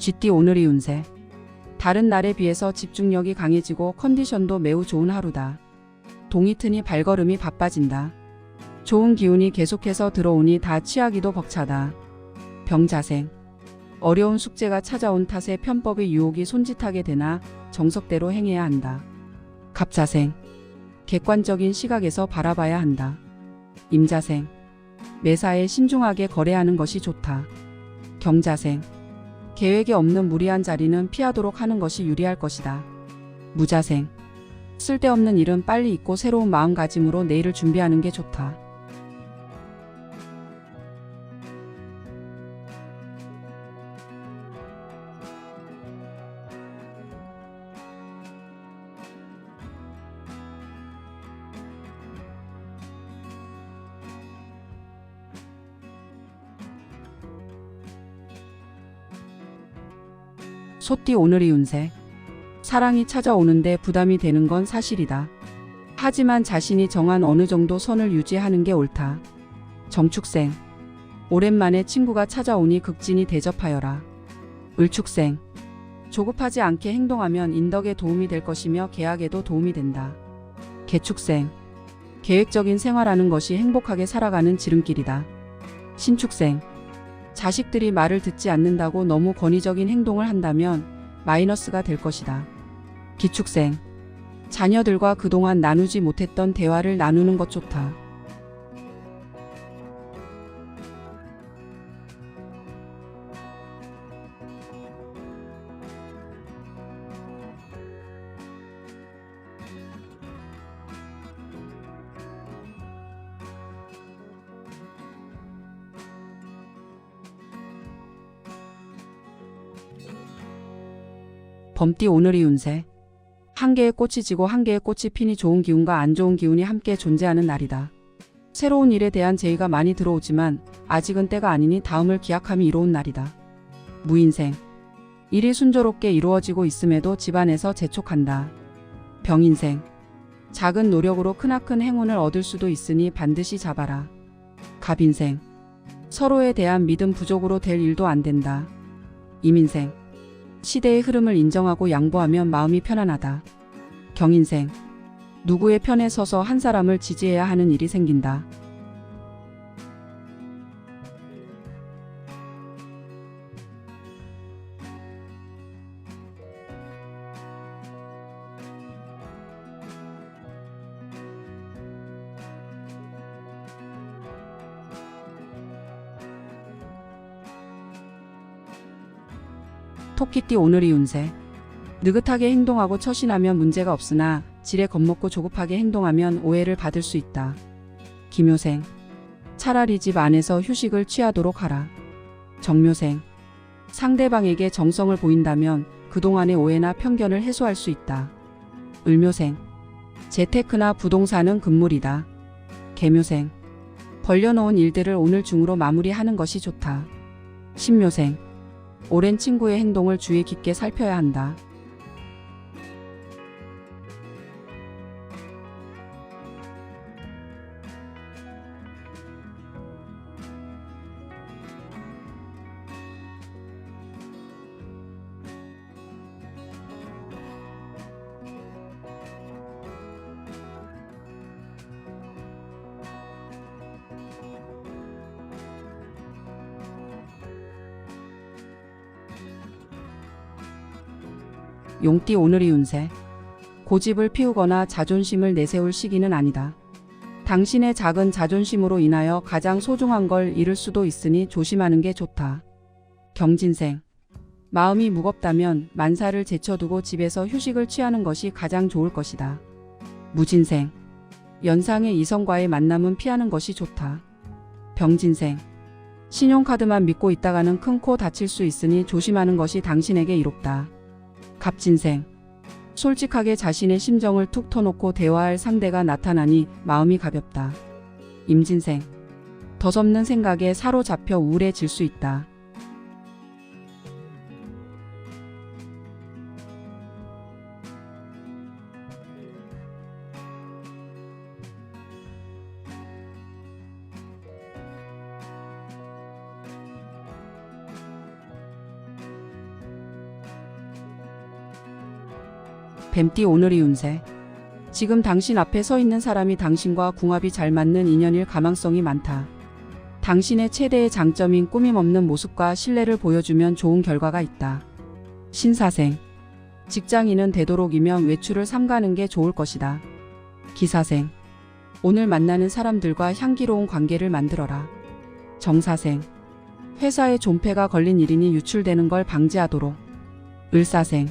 쥐띠 오늘의 운세. 다른 날에 비해서 집중력이 강해지고 컨디션도 매우 좋은 하루다. 동이 트니 발걸음이 바빠진다. 좋은 기운이 계속해서 들어오니 다 취하기도 벅차다. 병자생. 어려운 숙제가 찾아온 탓에 편법의 유혹이 손짓하게 되나 정석대로 행해야 한다. 갑자생. 객관적인 시각에서 바라봐야 한다. 임자생. 매사에 신중하게 거래하는 것이 좋다. 경자생. 계획에 없는 무리한 자리는 피하도록 하는 것이 유리할 것이다. 무자생. 쓸데없는 일은 빨리 잊고 새로운 마음가짐으로 내일을 준비하는 게 좋다. 소띠 오늘의 운세. 사랑이 찾아오는데 부담이 되는 건 사실이다. 하지만 자신이 정한 어느 정도 선을 유지하는 게 옳다. 정축생. 오랜만에 친구가 찾아오니 극진히 대접하여라. 을축생. 조급하지 않게 행동하면 인덕에 도움이 될 것이며 계약에도 도움이 된다. 개축생. 계획적인 생활하는 것이 행복하게 살아가는 지름길이다. 신축생. 자식들이 말을 듣지 않는다고 너무 권위적인 행동을 한다면 마이너스가 될 것이다. 기축생. 자녀들과 그동안 나누지 못했던 대화를 나누는 것 좋다. 범띠 오늘의 운세. 한 개의 꽃이 지고 한 개의 꽃이 피니 좋은 기운과 안 좋은 기운이 함께 존재하는 날이다. 새로운 일에 대한 제의가 많이 들어오지만 아직은 때가 아니니 다음을 기약함이 이로운 날이다. 무인생. 일이 순조롭게 이루어지고 있음에도 집안에서 재촉한다. 병인생. 작은 노력으로 크나큰 행운을 얻을 수도 있으니 반드시 잡아라. 갑인생. 서로에 대한 믿음 부족으로 될 일도 안 된다. 임인생. 시대의 흐름을 인정하고 양보하면 마음이 편안하다. 경인생. 누구의 편에 서서 한 사람을 지지해야 하는 일이 생긴다. 토끼띠 오늘의 운세. 느긋하게 행동하고 처신하면 문제가 없으나 지레 겁먹고 조급하게 행동하면 오해를 받을 수 있다. 기묘생. 차라리 집 안에서 휴식을 취하도록 하라. 정묘생. 상대방에게 정성을 보인다면 그동안의 오해나 편견을 해소할 수 있다. 을묘생. 재테크나 부동산은 금물이다. 계묘생. 벌려놓은 일들을 오늘 중으로 마무리하는 것이 좋다. 신묘생. 오랜 친구의 행동을 주의 깊게 살펴야 한다. 용띠 오늘의 운세. 고집을 피우거나 자존심을 내세울 시기는 아니다. 당신의 작은 자존심으로 인하여 가장 소중한 걸 잃을 수도 있으니 조심하는 게 좋다. 경진생. 마음이 무겁다면 만사를 제쳐두고 집에서 휴식을 취하는 것이 가장 좋을 것이다. 무진생. 연상의 이성과의 만남은 피하는 것이 좋다. 병진생. 신용카드만 믿고 있다가는 큰 코 다칠 수 있으니 조심하는 것이 당신에게 이롭다. 갑진생. 솔직하게 자신의 심정을 툭 터놓고 대화할 상대가 나타나니 마음이 가볍다. 임진생. 덧없는 생각에 사로잡혀 우울해질 수 있다. 뱀띠 오늘의 운세. 지금 당신 앞에 서 있는 사람이 당신과 궁합이 잘 맞는 인연일 가망성이 많다. 당신의 최대의 장점인 꾸밈없는 모습과 신뢰를 보여주면 좋은 결과가 있다. 신사생. 직장인은 되도록이면 외출을 삼가는 게 좋을 것이다. 기사생. 오늘 만나는 사람들과 향기로운 관계를 만들어라. 정사생. 회사에 존폐가 걸린 일인이 유출되는 걸 방지하도록. 을사생.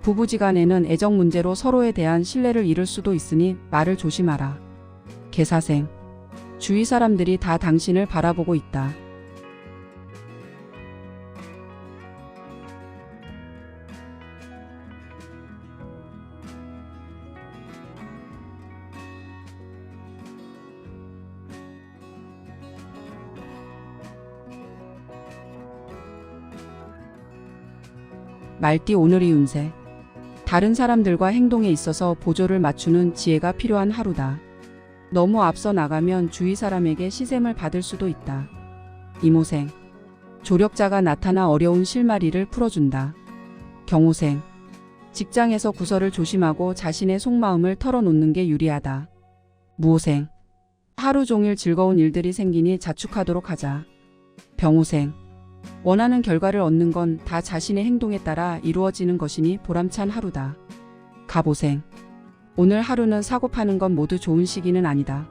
부부지간에는 애정 문제로 서로에 대한 신뢰를 잃을 수도 있으니 말을 조심하라. 계사생. 주위 사람들이 다 당신을 바라보고 있다. 말띠 오늘의 운세. 다른 사람들과 행동에 있어서 보조를 맞추는 지혜가 필요한 하루다. 너무 앞서 나가면 주위 사람에게 시샘을 받을 수도 있다. 이모생. 조력자가 나타나 어려운 실마리를 풀어준다. 경호생. 직장에서 구설을 조심하고 자신의 속마음을 털어놓는 게 유리하다. 무호생. 하루 종일 즐거운 일들이 생기니 자축하도록 하자. 병호생. 원하는 결과를 얻는 건 다 자신의 행동에 따라 이루어지는 것이니 보람찬 하루다. 갑오생. 오늘 하루는 사고 파는 건 모두 좋은 시기는 아니다.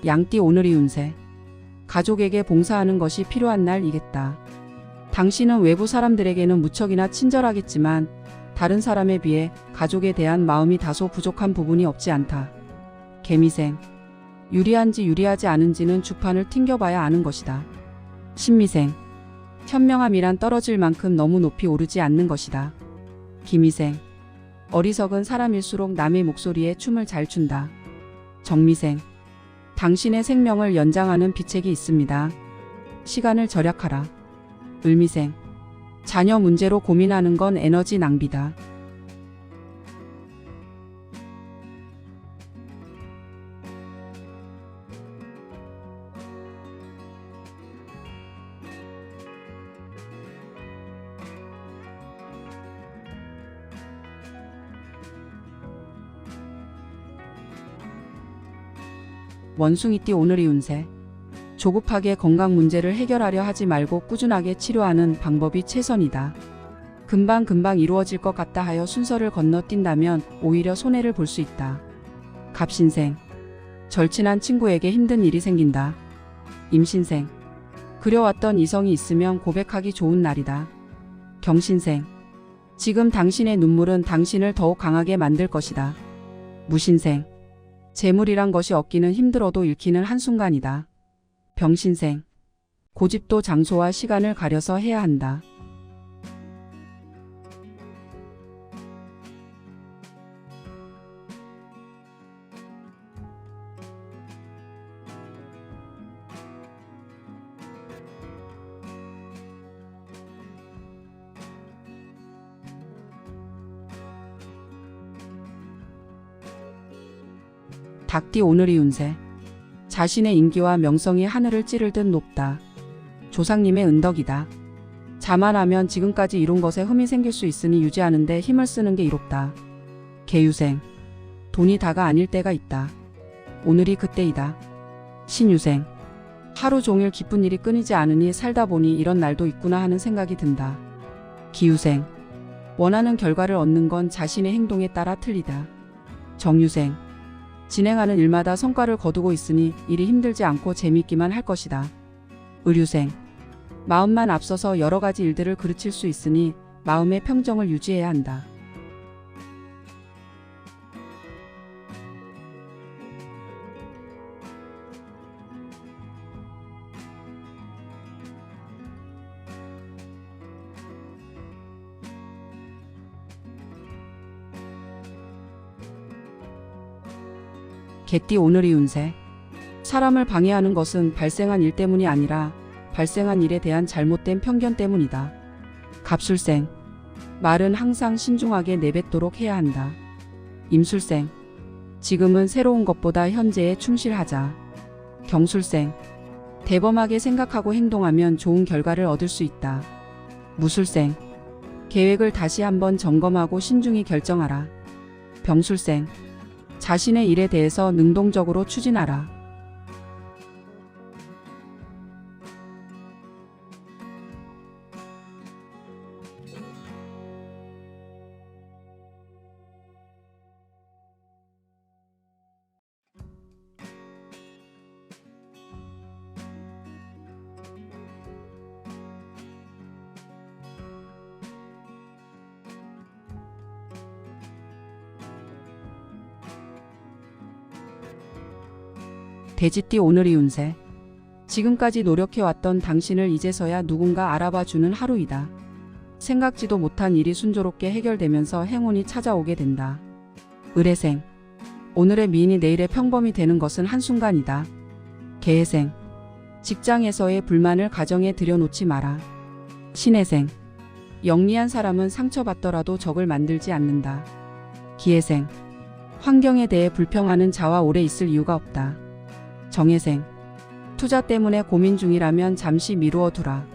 양띠 오늘의 운세. 가족에게 봉사하는 것이 필요한 날이겠다. 당신은 외부 사람들에게는 무척이나 친절하겠지만 다른 사람에 비해 가족에 대한 마음이 다소 부족한 부분이 없지 않다. 개미생. 유리한지 유리하지 않은지는 주판을 튕겨봐야 아는 것이다. 신미생. 현명함이란 떨어질 만큼 너무 높이 오르지 않는 것이다. 기미생. 어리석은 사람일수록 남의 목소리에 춤을 잘 춘다. 정미생. 당신의 생명을 연장하는 비책이 있습니다. 시간을 절약하라. 을미생. 자녀 문제로 고민하는 건 에너지 낭비다. 원숭이띠 오늘의 운세. 조급하게 건강 문제를 해결하려 하지 말고 꾸준하게 치료하는 방법이 최선이다. 금방금방 이루어질 것 같다 하여 순서를 건너뛴다면 오히려 손해를 볼 수 있다. 갑신생. 절친한 친구에게 힘든 일이 생긴다. 임신생. 그려왔던 이성이 있으면 고백하기 좋은 날이다. 경신생. 지금 당신의 눈물은 당신을 더욱 강하게 만들 것이다. 무신생. 재물이란 것이 얻기는 힘들어도 잃기는 한순간이다. 병신생. 고집도 장소와 시간을 가려서 해야 한다. 닭띠 오늘의 운세. 자신의 인기와 명성이 하늘을 찌를 듯 높다. 조상님의 은덕이다. 자만하면 지금까지 이룬 것에 흠이 생길 수 있으니 유지하는데 힘을 쓰는 게 이롭다. 개유생. 돈이 다가 아닐 때가 있다. 오늘이 그때이다. 신유생. 하루 종일 기쁜 일이 끊이지 않으니 살다 보니 이런 날도 있구나 하는 생각이 든다. 기유생. 원하는 결과를 얻는 건 자신의 행동에 따라 틀리다. 정유생. 진행하는 일마다 성과를 거두고 있으니 일이 힘들지 않고 재미있기만 할 것이다. 의류생. 마음만 앞서서 여러 가지 일들을 그르칠 수 있으니 마음의 평정을 유지해야 한다. 개띠 오늘의 운세. 사람을 방해하는 것은 발생한 일 때문이 아니라 발생한 일에 대한 잘못된 편견 때문이다. 갑술생. 말은 항상 신중하게 내뱉도록 해야 한다. 임술생. 지금은 새로운 것보다 현재에 충실하자. 경술생. 대범하게 생각하고 행동하면 좋은 결과를 얻을 수 있다. 무술생. 계획을 다시 한번 점검하고 신중히 결정하라. 병술생. 자신의 일에 대해서 능동적으로 추진하라. 돼지띠 오늘의 운세. 지금까지 노력해왔던 당신을 이제서야 누군가 알아봐주는 하루이다. 생각지도 못한 일이 순조롭게 해결되면서 행운이 찾아오게 된다. 을해생. 오늘의 미인이 내일의 평범이 되는 것은 한순간이다. 개해생. 직장에서의 불만을 가정에 들여놓지 마라. 신해생. 영리한 사람은 상처받더라도 적을 만들지 않는다. 기해생. 환경에 대해 불평하는 자와 오래 있을 이유가 없다. 정해생. 투자 때문에 고민 중이라면 잠시 미루어 두라.